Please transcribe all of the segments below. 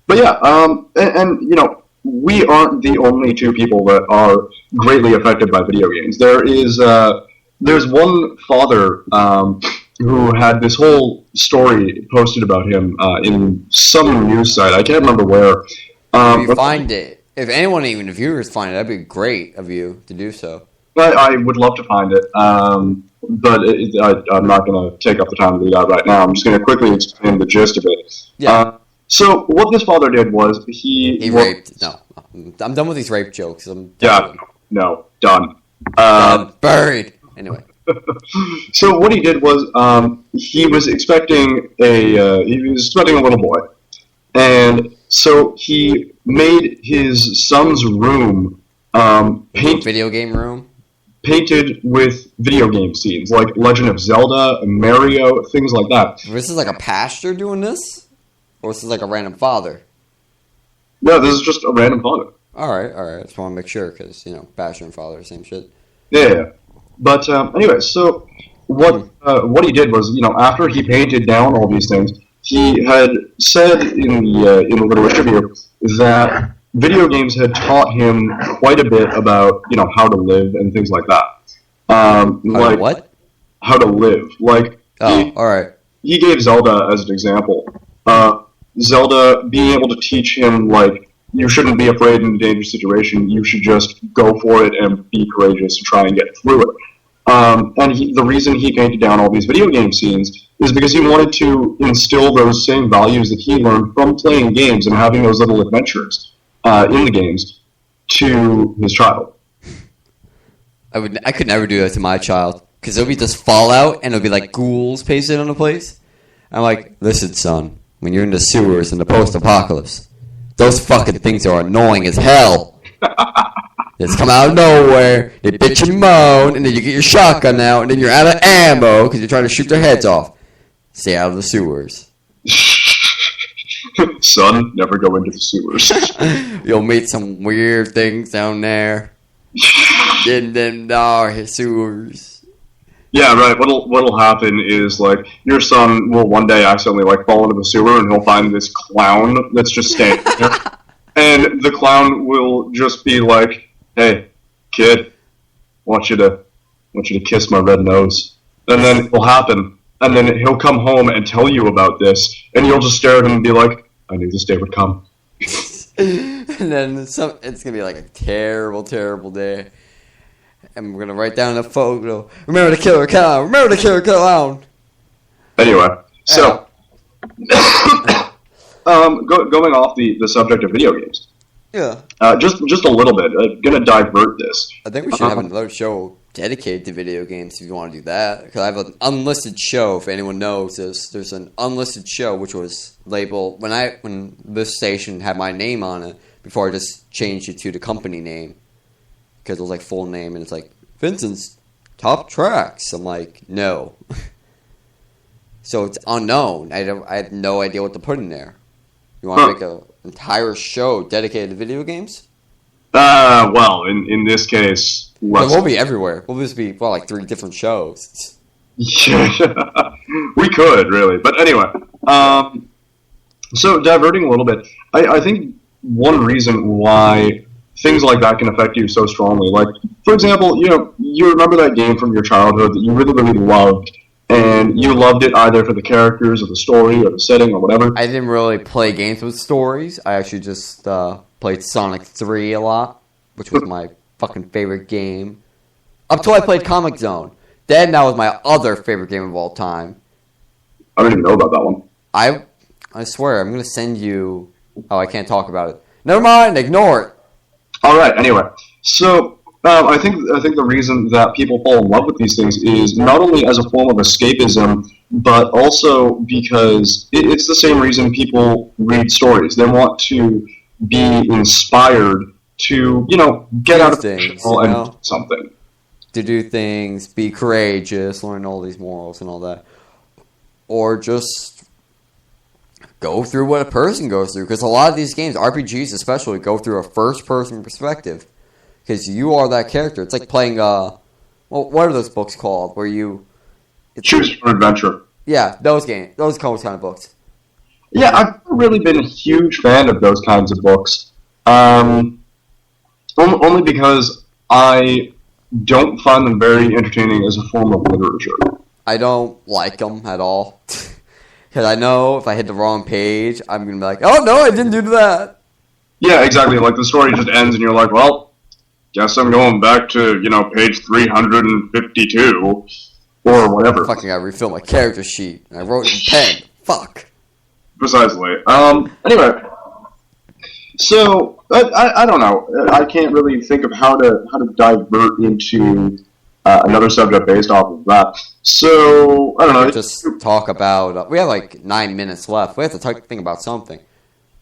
But yeah, and you know, we aren't the only two people that are greatly affected by video games. There's one father who had this whole story posted about him in some news site. I can't remember where. If you find it, if anyone, even the viewers find it, that'd be great of you to do so. I would love to find it, but I'm not going to take up the time to do that right now. I'm just going to quickly explain the gist of it. Yeah. So what this father did was he raped. No, I'm done with these rape jokes. Done. Buried. Anyway. So what he did was he was expecting a little boy, and so he made his son's room video game room painted with video game scenes like Legend of Zelda, Mario, things like that. This is like a pastor doing this, or this is like a random father? No, this is just a random father. All right. I just want to make sure because pastor and father, same shit. Yeah. But anyway, so what he did was, after he painted down all these things, he had said in the little interview that video games had taught him quite a bit about how to live and things like that. What? How to live. All right. He gave Zelda as an example. Zelda being able to teach him you shouldn't be afraid in a dangerous situation. You should just go for it and be courageous and try and get through it. And the reason he painted down all these video game scenes is because he wanted to instill those same values that he learned from playing games and having those little adventures in the games to his child. I could never do that to my child because it'll be just Fallout and it'll be like ghouls pasted on the place. I'm like, listen, son, when you're in the sewers in the post-apocalypse, those fucking things are annoying as hell. They just come out of nowhere, they bitch and moan, and then you get your shotgun out, and then you're out of ammo because you're trying to shoot their heads off. Stay out of the sewers. Son, never go into the sewers. You'll meet some weird things down there. In them sewers. Yeah, right. What'll happen is your son will one day accidentally fall into the sewer and he'll find this clown that's just standing there, and the clown will just be like, "Hey, kid, I want you to kiss my red nose," and then it'll happen, and then he'll come home and tell you about this, and you'll just stare at him and be like, "I knew this day would come." And then it's gonna be a terrible, terrible day. And we're going to write down a photo. Remember the killer clown. Remember the killer clown. Anyway, so going off the subject of video games. Yeah. Just a little bit. I'm going to divert this. I think we should have another show dedicated to video games if you want to do that. Because I have an unlisted show, if anyone knows this. There's an unlisted show which was labeled, when this station had my name on it, before I just changed it to the company name. Because it was full name, and it's Vincent's Top Tracks. I'm like, no. So it's unknown. I have no idea what to put in there. You want to make an entire show dedicated to video games? Well, in this case, we'll be everywhere. We'll just be 3 different shows. Yeah, we could really, but anyway. So diverting a little bit, I think one reason why things like that can affect you so strongly. For example, you remember that game from your childhood that you really, really loved, and you loved it either for the characters or the story or the setting or whatever. I didn't really play games with stories. I actually just played Sonic 3 a lot, which was my fucking favorite game. Up till I played Comic Zone. Then that was my other favorite game of all time. I don't even know about that one. I swear, I'm going to send you... Oh, I can't talk about it. Never mind, ignore it. All right. Anyway, so I think the reason that people fall in love with these things is not only as a form of escapism, but also because it's the same reason people read stories. They want to be inspired to get out of things and do something. To do things, be courageous, learn all these morals and all that, or just go through what a person goes through. Because a lot of these games, RPGs especially, go through a first-person perspective. Because you are that character. It's like playing, what are those books called? Where you... Choose your adventure. Yeah, those games. Those kind of books. Yeah, I've really been a huge fan of those kinds of books. Only because I don't find them very entertaining as a form of literature. I don't like them at all. Because I know if I hit the wrong page, I'm going to be like, oh, no, I didn't do that. Yeah, exactly. Like, the story just ends and you're like, well, guess I'm going back to, page 352 or whatever. Fucking gotta refill my character sheet. I wrote it in pen. Fuck. Precisely. Anyway, so I don't know. I can't really think of how to divert into another subject based off of that. So I don't know. Just talk about. We have like 9 minutes left. We have to think about something.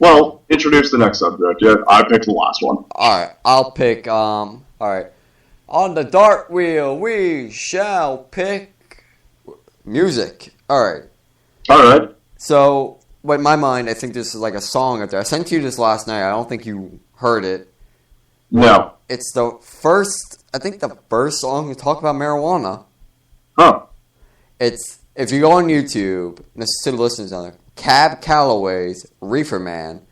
Well, introduce the next subject. Yeah, I picked the last one. All right, I'll pick. All right, on the dart wheel, we shall pick music. All right. All right. So, in my mind, I think this is like a song out there. I sent you this last night. I don't think you heard it. No. It's the first. I think the first song to talk about marijuana. Huh. It's if you go on YouTube. This is to the listeners out there. Cab Calloway's Reefer Man.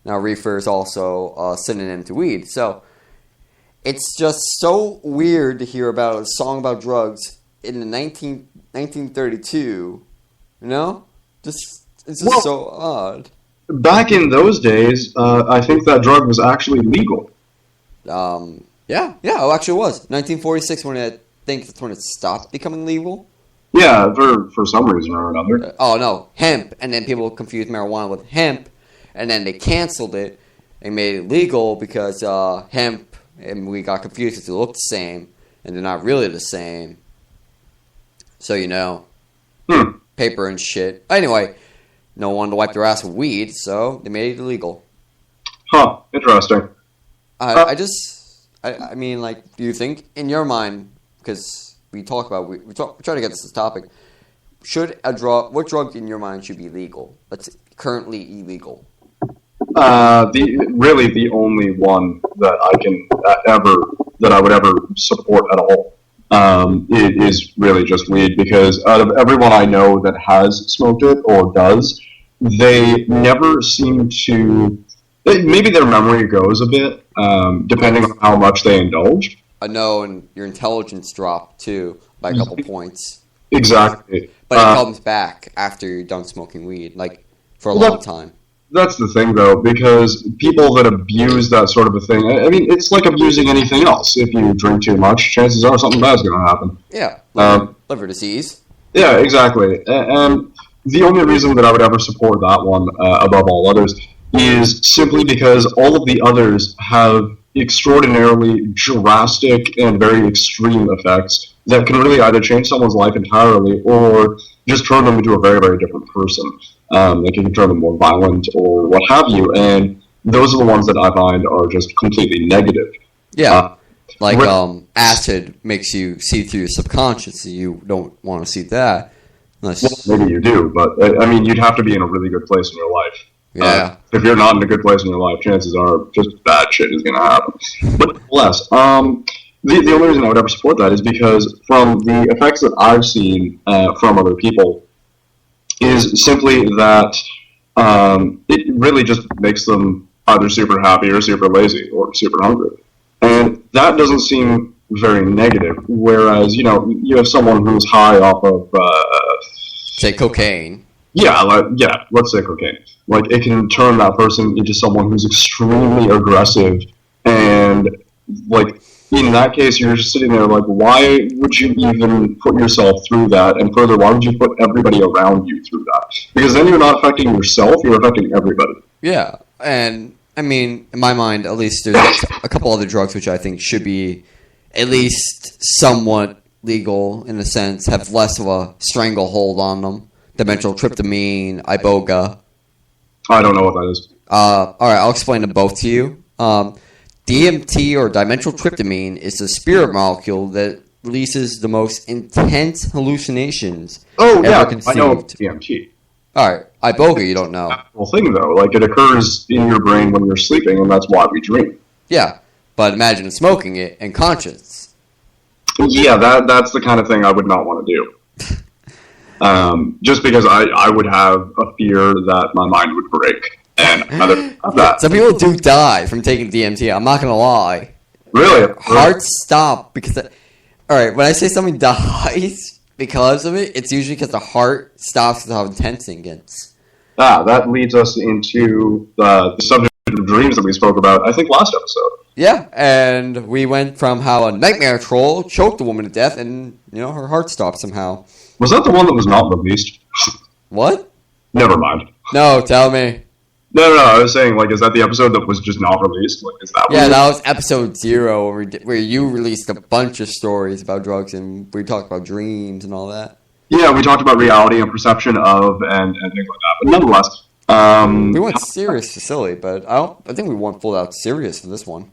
Now, reefer is also a synonym to weed. So, it's just so weird to hear about a song about drugs in the 1932. You know? It's just so odd. Back in those days, I think that drug was actually legal. Yeah, it actually was. 1946 when I think that's when it stopped becoming legal. Yeah, for some reason or another. Oh, no, hemp. And then people confused marijuana with hemp. And then they canceled it and made it legal because hemp, and we got confused because they look the same. And they're not really the same. So, paper and shit. Anyway, no one to wipe their ass with weed, so they made it illegal. Huh, interesting. I mean, like, do you think, in your mind, because we talk about, we try to get this topic, what drug in your mind should be legal? That's currently illegal. The only one that I would ever support at all, it is really just weed, because out of everyone I know that has smoked it or does, they never seem to, maybe their memory goes a bit, depending on how much they indulge. I know, and your intelligence dropped, too, by a couple points. Exactly. But it comes back after you're done smoking weed, like, for a long time. That's the thing, though, because people that abuse that sort of a thing, I mean, it's like abusing anything else. If you drink too much, chances are something bad's going to happen. Yeah, liver disease. Yeah, exactly. And the only reason that I would ever support that one above all others is simply because all of the others have extraordinarily drastic and very extreme effects that can really either change someone's life entirely or just turn them into a very, very different person. They can turn them more violent or what have you, and those are the ones that I find are just completely negative. Yeah, acid makes you see through your subconscious, so you don't want to see that. Unless... Well, maybe you do, but I mean, you'd have to be in a really good place in your life. Yeah. If you're not in a good place in your life, chances are just bad shit is going to happen. But less. The only reason I would ever support that is because from the effects that I've seen from other people is simply that it really just makes them either super happy or super lazy or super hungry. And that doesn't seem very negative. Whereas, you have someone who's high off of... say cocaine. Yeah, let's say cocaine. Like, it can turn that person into someone who's extremely aggressive, and, like, in that case, you're just sitting there like, why would you even put yourself through that? And further, why would you put everybody around you through that? Because then you're not affecting yourself, you're affecting everybody. Yeah, and, I mean, in my mind, at least, there's a couple other drugs which I think should be at least somewhat legal, in a sense, have less of a stranglehold on them. Dimethyltryptamine, iboga. I don't know what that is. All right, I'll explain them both to you. DMT, or dimethyltryptamine, is the spirit molecule that releases the most intense hallucinations ever conceived. I know DMT. All right, iboga, you don't know. That's the whole thing, though. Like, it occurs in your brain when you're sleeping, and that's why we dream. Yeah, but imagine smoking it and conscious. Yeah, that's the kind of thing I would not want to do. just because I would have a fear that my mind would break. And that. Some people do die from taking DMT. I'm not gonna lie. Really? Hearts stop because. Alright, when I say somebody dies because of it, it's usually because the heart stops because how intense it gets. That leads us into the subject of dreams that we spoke about, I think, last episode. Yeah, and we went from how a nightmare troll choked a woman to death and, her heart stopped somehow. Was that the one that was not released? What? Never mind. No, tell me. No, I was saying, is that the episode that was just not released? Is that Yeah, that was episode 0, where you released a bunch of stories about drugs, and we talked about dreams and all that. Yeah, we talked about reality and perception of, and things like that. But nonetheless... we went serious to silly, but I think we went full out serious for this one.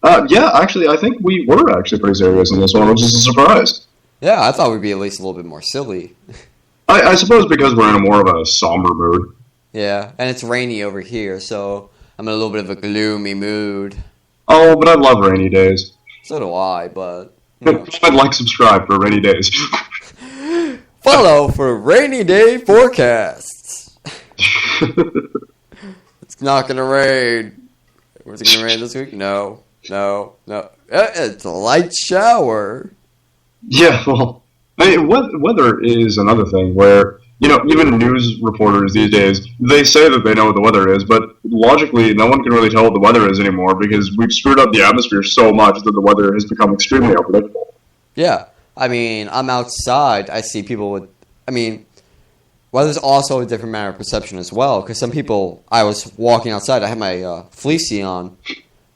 Yeah, actually, I think we were actually pretty serious in this one, which is a surprise. Yeah, I thought we'd be at least a little bit more silly. I suppose because we're in a more of a somber mood. Yeah, and it's rainy over here, so I'm in a little bit of a gloomy mood. Oh, but I love rainy days. So do I, but... I'd subscribe for rainy days. Follow for rainy day forecasts. It's not gonna rain. Was it gonna rain this week? No. It's a light shower. Yeah, well, weather is another thing where... even news reporters these days, they say that they know what the weather is, but logically, no one can really tell what the weather is anymore because we've screwed up the atmosphere so much that the weather has become extremely unpredictable. Yeah. I mean, I'm outside. I see people with... weather's also a different matter of perception as well, because some people... I was walking outside. I had my fleecy on.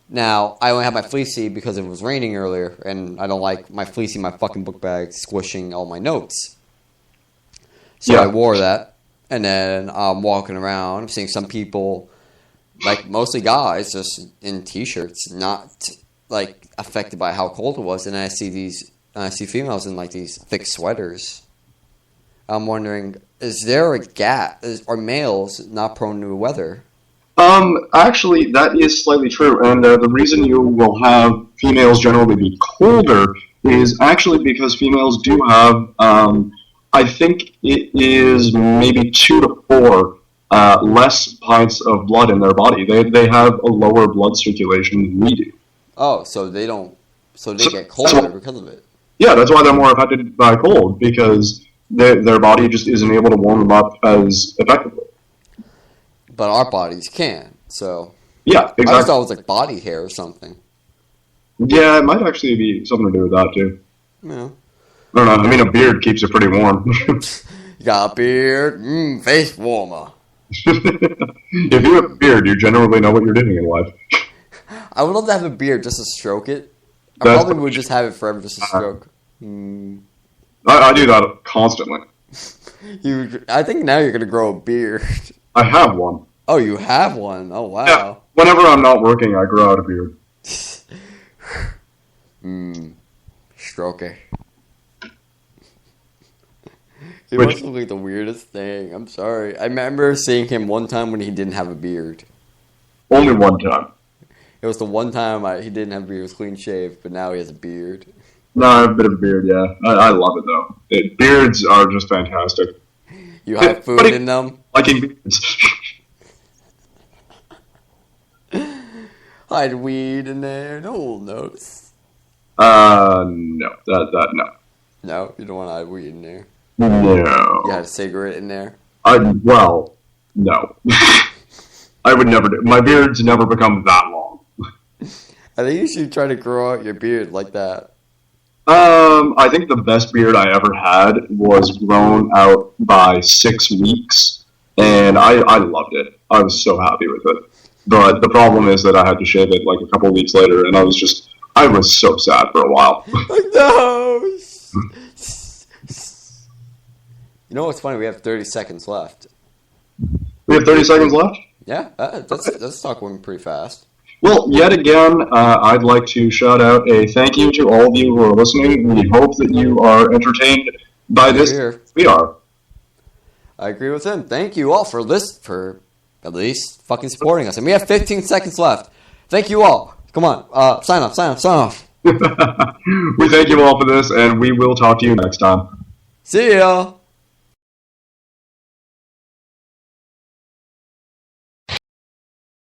Now, I only had my fleecy because it was raining earlier, and I don't like my fleecy, my fucking book bag, squishing all my notes. So yeah. I wore that, and then I'm walking around. I'm seeing some people, mostly guys, just in t-shirts, not affected by how cold it was. And then I see females in these thick sweaters. I'm wondering, is there a gap? Are males not prone to weather? Actually, that is slightly true, and the reason you will have females generally be colder is actually because females do have. I think it is maybe 2 to 4 less pints of blood in their body. They have a lower blood circulation than we do. Oh, so they don't. So they get colder because of it. Yeah, that's why they're more affected by cold because their body just isn't able to warm them up as effectively. But our bodies can. So yeah, exactly. I just thought it was body hair or something. Yeah, it might actually be something to do with that too. Yeah. I don't know. I mean, a beard keeps it pretty warm. You got a beard? Face warmer. If you have a beard, you generally know what you're doing in life. I would love to have a beard just to stroke it. I probably would just have it forever just to stroke. I do that constantly. I think now you're going to grow a beard. I have one. Oh, you have one? Oh, wow. Yeah. Whenever I'm not working, I grow out a beard. Stroke it. It must look like the weirdest thing. I'm sorry. I remember seeing him one time when he didn't have a beard. Only one time. It was the one time he didn't have a beard. He was clean shaved, but now he has a beard. No, I have a bit of a beard, yeah. I love it, though. Beards are just fantastic. You hide food in them? Liking beards. Hide weed in there. No one will notice. No. No. No? You don't want to hide weed in there? No. You had a cigarette in there? Well, no. I would never do. My beard's never become that long. I think you should try to grow out your beard like that. I think the best beard I ever had was grown out by 6 weeks, and I loved it. I was so happy with it. But the problem is that I had to shave it a couple weeks later, and I was so sad for a while. No! You know what's funny? We have 30 seconds left. We have 30 seconds left? Yeah, that's going pretty fast. Well, yet again, I'd like to shout out a thank you to all of you who are listening. We hope that you are entertained by this. We are. I agree with him. Thank you all for at least fucking supporting us. And we have 15 seconds left. Thank you all. Come on. Sign off. We thank you all for this, and we will talk to you next time. See ya.